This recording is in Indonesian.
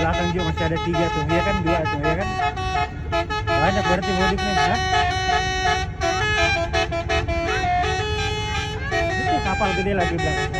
belakang juga masih ada 3 tuh, ya kan 2 tuh, ya kan. Banyak berarti modifnya, ha? Itu kapal gede lagi belakang.